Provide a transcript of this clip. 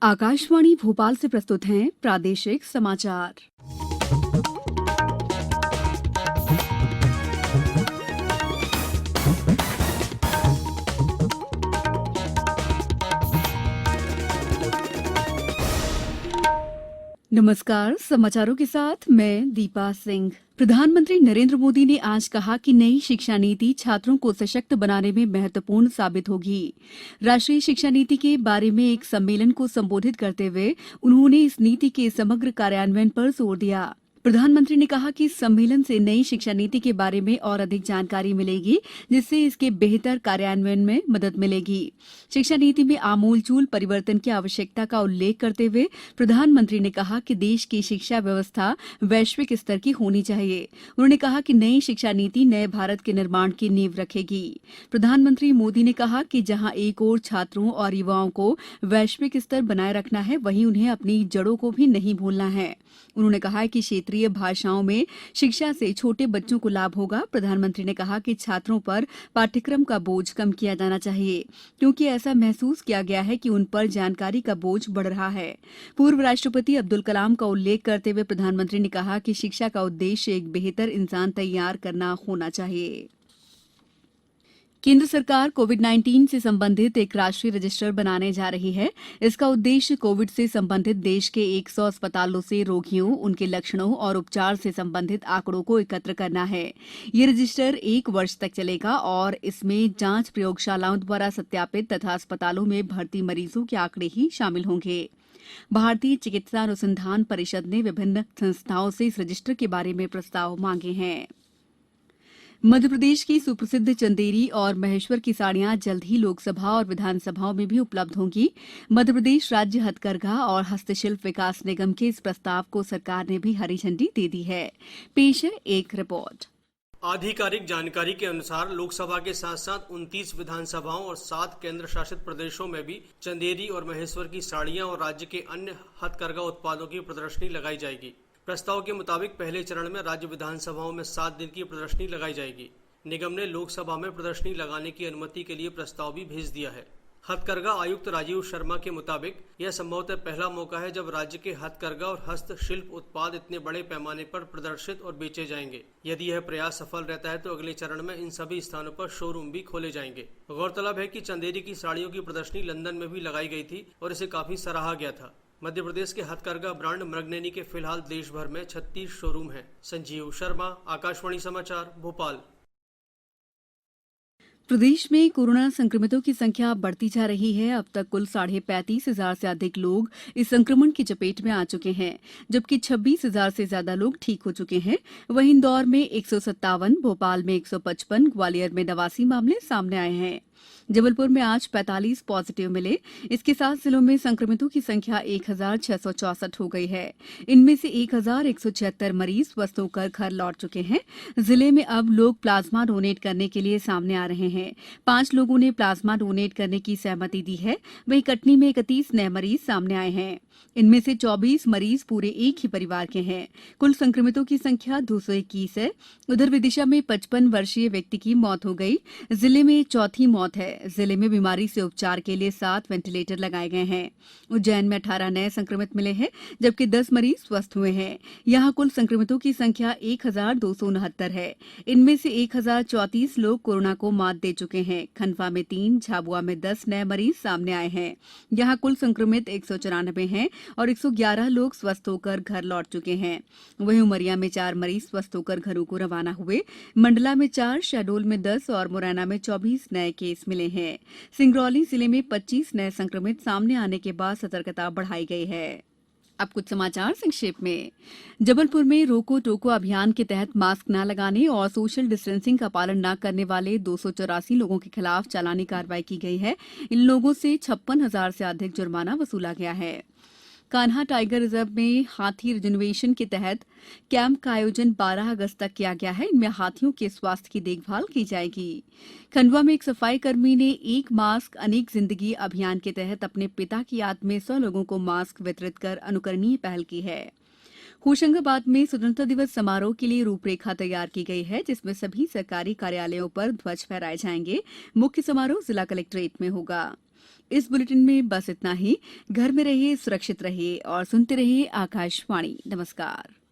आकाशवाणी भोपाल से प्रस्तुत हैं प्रादेशिक समाचार। नमस्कार, समाचारों के साथ मैं दीपा सिंह। प्रधानमंत्री नरेंद्र मोदी ने आज कहा कि नई शिक्षा नीति छात्रों को सशक्त बनाने में महत्वपूर्ण साबित होगी। राष्ट्रीय शिक्षा नीति के बारे में एक सम्मेलन को संबोधित करते हुए उन्होंने इस नीति के समग्र कार्यान्वयन पर जोर दिया। प्रधानमंत्री ने कहा कि इस सम्मेलन से नई शिक्षा नीति के बारे में और अधिक जानकारी मिलेगी, जिससे इसके बेहतर कार्यान्वयन में मदद मिलेगी। शिक्षा नीति में आमूलचूल परिवर्तन की आवश्यकता का उल्लेख करते हुए प्रधानमंत्री ने कहा कि देश की शिक्षा व्यवस्था वैश्विक स्तर की होनी चाहिए। उन्होंने कहा कि नई शिक्षा नीति नए भारत के निर्माण की नींव रखेगी। प्रधानमंत्री मोदी ने कहा कि जहां एक ओर छात्रों और युवाओं को वैश्विक स्तर बनाए रखना है, वहीं उन्हें अपनी जड़ों को भी नहीं भूलना है। उन्होंने कहा कि क्षेत्रीय भाषाओं में शिक्षा से छोटे बच्चों को लाभ होगा। प्रधानमंत्री ने कहा कि छात्रों पर पाठ्यक्रम का बोझ कम किया जाना चाहिए, क्योंकि ऐसा महसूस किया गया है कि उन पर जानकारी का बोझ बढ़ रहा है। पूर्व राष्ट्रपति अब्दुल कलाम का उल्लेख करते हुए प्रधानमंत्री ने कहा कि शिक्षा का उद्देश्य एक बेहतर इंसान तैयार करना होना चाहिए। केंद्र सरकार कोविड-19 से संबंधित एक राष्ट्रीय रजिस्टर बनाने जा रही है। इसका उद्देश्य कोविड से संबंधित देश के 100 अस्पतालों से रोगियों, उनके लक्षणों और उपचार से संबंधित आंकड़ों को एकत्र करना है। ये रजिस्टर 1 वर्ष तक चलेगा और इसमें जांच प्रयोगशालाओं द्वारा सत्यापित तथा अस्पतालों में भर्ती मरीजों के आंकड़े ही शामिल होंगे। भारतीय चिकित्सा अनुसंधान परिषद ने विभिन्न संस्थाओं से इस रजिस्टर के बारे में प्रस्ताव मांगे हैं। मध्यप्रदेश की सुप्रसिद्ध चंदेरी और महेश्वर की साड़ियां जल्द ही लोकसभा और विधानसभाओं में भी उपलब्ध होंगी। मध्यप्रदेश राज्य हथकरघा और हस्तशिल्प विकास निगम के इस प्रस्ताव को सरकार ने भी हरी झंडी दे दी है। पेश है एक रिपोर्ट। आधिकारिक जानकारी के अनुसार लोकसभा के साथ साथ 29 विधानसभाओं और 7 केंद्र शासित प्रदेशों में भी चंदेरी और महेश्वर की साड़ियां और राज्य के अन्य हथकरघा उत्पादों की प्रदर्शनी लगाई जाएगी। प्रस्ताव के मुताबिक पहले चरण में राज्य विधानसभाओं में 7 दिन की प्रदर्शनी लगाई जाएगी। निगम ने लोकसभा में प्रदर्शनी लगाने की अनुमति के लिए प्रस्ताव भी भेज दिया है। हथकरघा आयुक्त राजीव शर्मा के मुताबिक यह संभवतः पहला मौका है जब राज्य के हथकरघा और हस्तशिल्प उत्पाद इतने बड़े पैमाने पर प्रदर्शित और बेचे जाएंगे। यदि यह प्रयास सफल रहता है तो अगले चरण में इन सभी स्थानों पर शोरूम भी खोले जाएंगे। गौरतलब है कि चंदेरी की साड़ियों की प्रदर्शनी लंदन में भी लगाई गई थी और इसे काफी सराहा गया था। मध्य प्रदेश के हथकरघा ब्रांड मृगनयनी के फिलहाल देश भर में 36 शोरूम हैं। संजीव शर्मा, आकाशवाणी समाचार, भोपाल। प्रदेश में कोरोना संक्रमितों की संख्या बढ़ती जा रही है। अब तक कुल 35,500 से अधिक लोग इस संक्रमण की चपेट में आ चुके हैं, जबकि 26,000 से ज्यादा लोग ठीक हो चुके हैं। वहीं इंदौर में 157, भोपाल में 155, ग्वालियर में 89 मामले सामने आए हैं। जबलपुर में आज 45 पॉजिटिव मिले। इसके साथ जिलों में संक्रमितों की संख्या 1,664 हो गई है। इनमें से 1,176 मरीज स्वस्थ होकर घर लौट चुके हैं। जिले में अब लोग प्लाज्मा डोनेट करने के लिए सामने आ रहे हैं। 5 लोगों ने प्लाज्मा डोनेट करने की सहमति दी है। वहीं कटनी में 31 नए मरीज सामने आए हैं। इनमें से 24 मरीज पूरे एक ही परिवार के हैं। कुल संक्रमितों की संख्या 221 है। उधर विदिशा में 55 वर्षीय व्यक्ति की मौत हो गई। जिले में चौथी मौत है। जिले में बीमारी से उपचार के लिए 7 वेंटिलेटर लगाए गए हैं। उज्जैन में 18 नए संक्रमित मिले हैं, जबकि 10 मरीज स्वस्थ हुए हैं। यहां कुल संक्रमितों की संख्या 1,269 है। इनमें से 1,034 लोग कोरोना को मात दे चुके हैं। खंडवा में 3, झाबुआ में 10 नए मरीज सामने आए हैं। यहां कुल संक्रमित 194 हैं और 111 लोग स्वस्थ होकर घर लौट चुके हैं। वहीं उमरिया में 4 मरीज स्वस्थ होकर घरों को रवाना हुए। मंडला में 4, शहडोल में 10 और मुरैना में 24 नए केस मिले हैं। सिंगरौली जिले में 25 नए संक्रमित सामने आने के बाद सतर्कता बढ़ाई गई है। अब कुछ समाचार संक्षेप में। जबलपुर में रोको टोको अभियान के तहत मास्क न लगाने और सोशल डिस्टेंसिंग का पालन न करने वाले 284 लोगों के खिलाफ चालानी कार्रवाई की गई है। इन लोगों से 56,000 से अधिक जुर्माना वसूला गया है। कान्हा टाइगर रिजर्व में हाथी रिजर्वेशन के तहत कैंप का आयोजन 12 अगस्त तक किया गया है। इनमें हाथियों के स्वास्थ्य की देखभाल की जाएगी। खंडवा में एक सफाई कर्मी ने एक मास्क अनेक जिंदगी अभियान के तहत अपने पिता की याद में 100 लोगों को मास्क वितरित कर अनुकरणीय पहल की है। होशंगाबाद में स्वतंत्रता दिवस समारोह के लिए रूपरेखा तैयार की गई है, जिसमें सभी सरकारी कार्यालयों पर ध्वज फहराए जाएंगे। मुख्य समारोह जिला कलेक्ट्रेट में होगा। इस बुलेटिन में बस इतना ही। घर में रहिए, सुरक्षित रहिए और सुनते रहिए आकाशवाणी। नमस्कार।